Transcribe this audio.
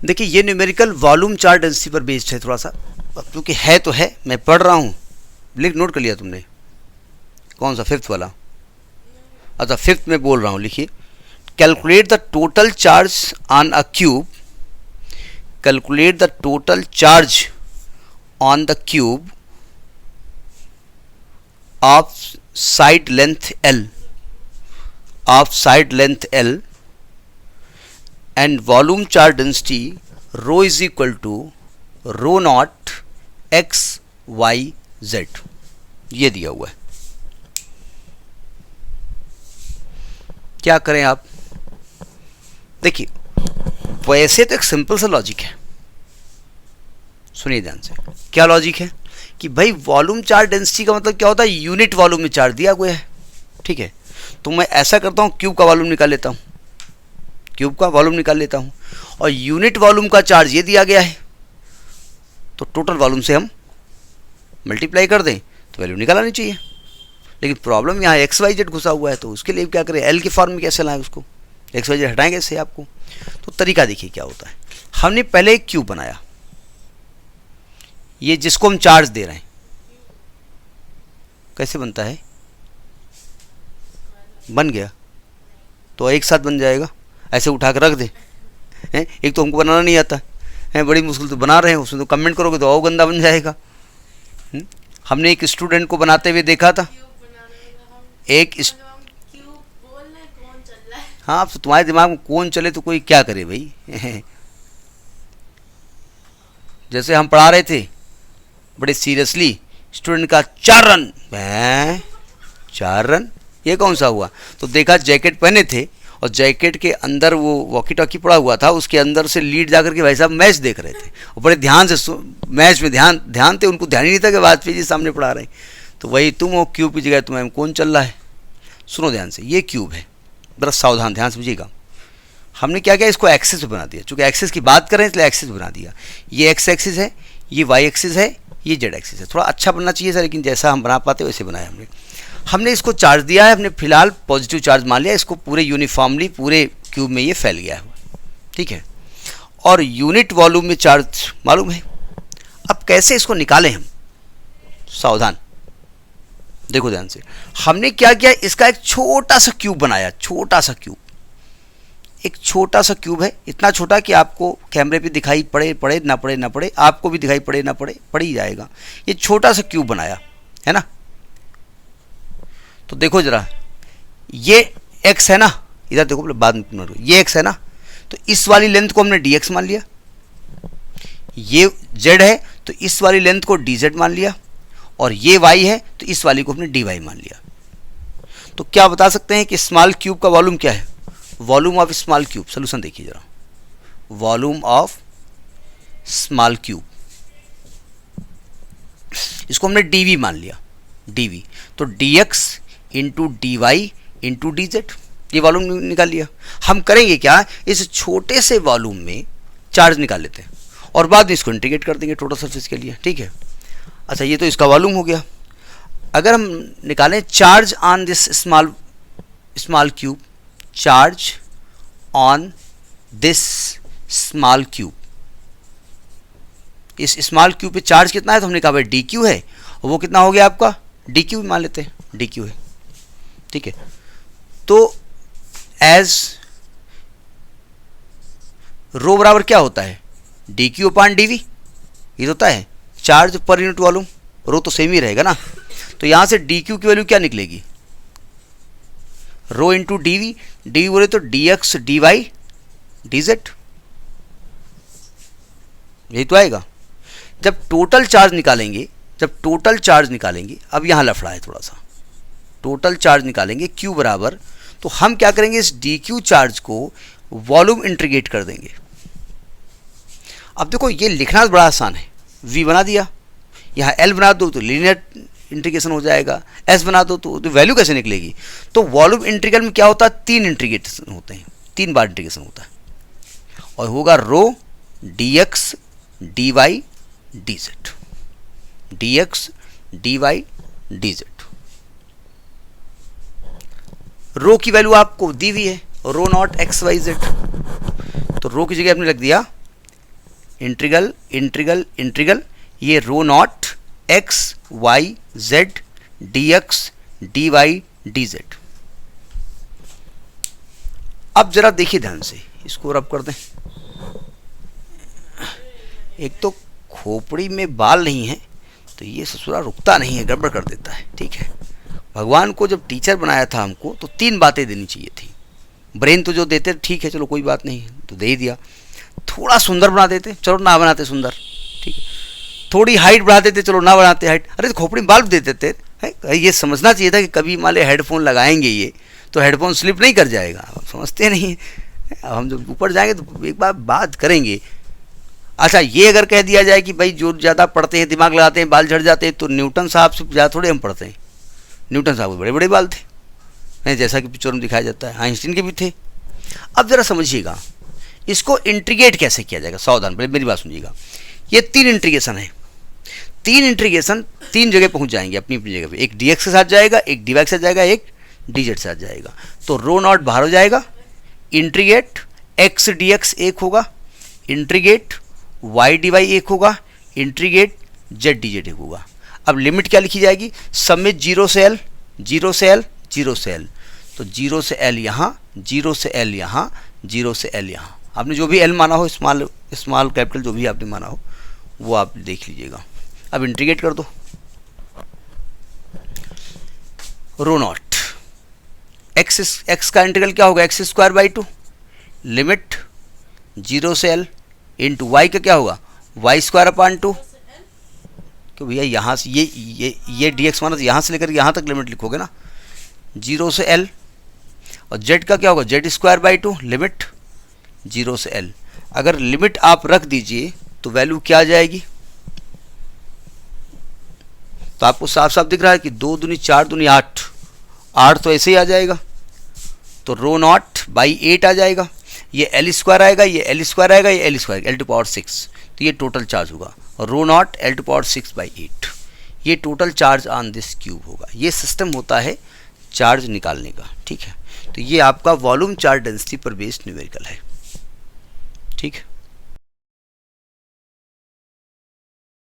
देखिए ये numerical volume charge density पर बेस्ड है थोड़ा सा, अब क्योंकि है तो है, मैं पढ़ रहा हूँ। लिख नोट कर लिया तुमने? कौन सा, फिफ्थ वाला? अच्छा फिफ्थ में बोल रहा हूँ, लिखिए। Calculate the total charge on a cube, calculate the total charge on the cube of side length L, of side length L and volume charge density rho is equal to rho naught x y z, ये दिया हुआ है। क्या करें आप? देखिए वैसे तो एक सिंपल सा लॉजिक है, सुनिए ध्यान से। क्या लॉजिक है कि भाई वॉल्यूम चार्ज डेंसिटी का मतलब क्या होता है, यूनिट वॉल्यूम में चार्ज दिया हुआ है, ठीक है। तो मैं ऐसा करता हूँ, क्यूब का वॉल्यूम निकाल लेता हूँ, क्यूब का वॉल्यूम निकाल लेता हूँ, और यूनिट वॉल्यूम का चार्ज ये दिया गया है, तो टोटल वॉल्यूम से हम मल्टीप्लाई कर दें तो वैल्यू निकाल आनी चाहिए। लेकिन प्रॉब्लम यहाँ एक्स वाई जेड घुसा हुआ है, तो उसके लिए क्या करें, एल के फॉर्म में कैसे लाएं उसको, एक्स वाई जेड हटाएंगे इससे आपको। तो तरीका देखिए क्या होता है। हमने पहले एक क्यूब बनाया, ये जिसको हम चार्ज दे रहे हैं, कैसे बनता है, बन गया तो एक साथ बन जाएगा, ऐसे उठा कर रख दे हैं। एक तो हमको बनाना नहीं आता है, बड़ी मुश्किल से बना रहे हैं, उसमें तो कमेंट करोगे तो और गंदा बन जाएगा। हमने एक स्टूडेंट को बनाते हुए देखा था, एक हाँ, अब तुम्हारे दिमाग में कौन चले तो कोई क्या करे भाई। जैसे हम पढ़ा रहे थे बड़े सीरियसली, स्टूडेंट का 4 रन, 4 रन, ये कौन सा हुआ? तो देखा जैकेट पहने थे और जैकेट के अंदर वो वॉकी टॉकी पड़ा हुआ था, उसके अंदर से लीड जाकर के भाई साहब मैच देख रहे थे, और बड़े ध्यान से मैच में ध्यान थे, उनको ध्यान ही नहीं था कि वाजपेयी जी सामने पढ़ा रहे। तो वही तुम हो, क्यूब की जगह तुम्हें कौन चल रहा है। सुनो ध्यान से, ये क्यूब है, बड़ा सावधान ध्यान समझिएगा। हमने क्या किया, इसको एक्सिस बना दिया, चूँकि एक्सिस की बात करें इसलिए एक्सिस बना दिया। ये एक्स एक्सिस है, ये वाई एक्सिस है, ये जेड एक्सिस है। थोड़ा अच्छा बनना चाहिए सर, लेकिन जैसा हम बना पाते वैसे बनाया हमने इसको चार्ज दिया है, हमने फिलहाल पॉजिटिव चार्ज मान लिया, इसको पूरे यूनिफॉर्मली पूरे क्यूब में ये फैल गया है, ठीक है। और यूनिट वॉल्यूम में चार्ज मालूम है। अब कैसे इसको निकालें हम, सावधान देखो ध्यान से। हमने क्या किया, इसका एक छोटा सा क्यूब बनाया, छोटा सा क्यूब, एक छोटा सा क्यूब है, इतना छोटा कि आपको कैमरे पे दिखाई पड़े ना पड़े, आपको भी दिखाई पड़े ना पड़े, पड़ ही जाएगा। ये छोटा सा क्यूब बनाया है ना। तो देखो जरा, ये x है ना, इधर देखो बाद में, ये x है ना, तो इस वाली लेंथ को हमने dx मान लिया। ये z है तो इस वाली लेंथ को dz मान लिया, और ये y है तो इस वाली को हमने dy मान लिया। तो क्या बता सकते हैं कि स्मॉल क्यूब का वॉल्यूम क्या है? Volume of small cube, solution देखिए जरा, वॉल्यूम ऑफ स्मॉल क्यूब, इसको हमने dv मान लिया, dv, तो dx into D Y into D Z, ये वॉल्यूम निकाल लिया। हम करेंगे क्या, इस छोटे से वॉल्यूम में चार्ज निकाल लेते हैं और बाद में इसको इंटीग्रेट कर देंगे टोटल सरफेस के लिए, ठीक है। अच्छा ये तो इसका वॉल्यूम हो गया। अगर हम निकालें charge on this small cube, charge on this small cube, इस स्मॉल क्यूब पे चार्ज कितना है, तो हमने कहा भाई डी क्यू है, और वो कितना हो गया आपका, डी क्यू मान लेते हैं, डी क्यू है, ठीक है। तो एज रो बराबर क्या होता है, D Q upon D V, ये होता है चार्ज पर यूनिट वॉल्यूम, रो तो सेम ही रहेगा ना। तो यहां से डी क्यू की वैल्यू क्या निकलेगी, rho into D V, D V बोले तो D X D Y D Z, यही तो आएगा। जब टोटल चार्ज निकालेंगे, अब यहां लफड़ा है थोड़ा सा, टोटल चार्ज निकालेंगे क्यू बराबर, तो हम क्या करेंगे, इस डी क्यू चार्ज को वॉल्यूम इंटीग्रेट कर देंगे। अब देखो ये लिखना बड़ा आसान है, v बना दिया, यहाँ l बना दो तो लीनियर इंटीग्रेशन हो जाएगा, s बना दो तो वैल्यू कैसे निकलेगी। तो वॉल्यूम इंटीग्रल में क्या होता है, 3 इंटीग्रेशन होते हैं, 3 बार इंटीग्रेशन होता है, और होगा rho D X D Y D Z, D X D Y D Z. Rho की वैल्यू आपको दी हुई है, rho naught X Y Z, तो रो की जगह आपने रख दिया इंटीग्रल इंटीग्रल इंटीग्रल, ये rho naught X Y Z D X D Y D Z. अब जरा देखिए ध्यान से, इसको रब कर दें। एक तो खोपड़ी में बाल नहीं है तो ये ससुरा रुकता नहीं है, गड़बड़ कर देता है। ठीक है, भगवान को जब टीचर बनाया था हमको तो 3 बातें देनी चाहिए थी। ब्रेन तो जो देते ठीक है, चलो कोई बात नहीं तो दे ही दिया। थोड़ा सुंदर बना देते, चलो ना बनाते सुंदर, ठीक है। थोड़ी हाइट बढ़ा देते, चलो ना बनाते हाइट, अरे तो खोपड़ी में बाल दे देते। ये समझना चाहिए था कि कभी मान लो हेडफोन लगाएंगे ये तो हेडफोन स्लिप नहीं कर जाएगा। अब समझते नहीं, अब हम जब ऊपर जाएंगे तो एक बार बात करेंगे। अच्छा, ये अगर कह दिया जाए कि भाई जो ज़्यादा पढ़ते हैं, दिमाग लगाते हैं, बाल झड़ जाते हैं, तो न्यूटन साहब से ज़्यादा थोड़े हम पढ़ते हैं। न्यूटन साहब के बड़े बड़े बाल थे, जैसा कि पिक्चर में दिखाया जाता है, आइंस्टीन के भी थे। अब ज़रा समझिएगा इसको इंटीग्रेट कैसे किया जाएगा। सावधान, पहले मेरी बात सुनिएगा। ये 3 इंटीग्रेशन है, 3 इंटीग्रेशन 3 जगह पहुंच जाएंगे अपनी अपनी जगह पे। एक डी एक्स के साथ जाएगा, एक डी वाई के साथ जाएगा, एक डी जेड के साथ जाएगा। तो रो नॉट बाहर हो जाएगा, इंटीग्रेट एक्स डी एक्स एक होगा, इंटीग्रेट वाई डी वाई एक होगा, इंटीग्रेट जेड डी जेड एक होगा। अब लिमिट क्या लिखी जाएगी, सब में 0 से L, 0 से L, 0 से L। तो 0 से L यहाँ, 0 से L यहाँ, 0 से L यहाँ। आपने जो भी L माना हो, स्मॉल कैपिटल जो भी आपने माना हो वो आप देख लीजिएगा। अब इंटीग्रेट कर दो, रो नॉट एक्स का इंटीग्रल क्या होगा, एक्स स्क्वायर बाई 2, लिमिट 0 से L इंटू वाई का क्या होगा, वाई स्क्वायर अपान 2। क्यों भैया, यहाँ से ये डी एक्स माना तो यहाँ से लेकर यहाँ तक लिमिट लिखोगे ना, 0 से L। और जेड का क्या होगा, जेड स्क्वायर बाई 2, लिमिट 0 से L। अगर लिमिट आप रख दीजिए तो वैल्यू क्या आ जाएगी, तो आपको साफ साफ दिख रहा है कि 2 दूनी 4 दूनी 8, 8 तो ऐसे ही आ जाएगा। तो रो नॉट बाई 8 आ जाएगा, ये L स्क्वायर आएगा, ये L स्क्वायर आएगा, ये L square L to power 6। तो ये टोटल चार्ज होगा, और rho naught L to power 6 by 8, ये total charge on this cube होगा। ये सिस्टम होता है चार्ज निकालने का। ठीक है, तो ये आपका वॉल्यूम चार्ज डेंसिटी पर बेस्ड न्यूमेरिकल है। ठीक है।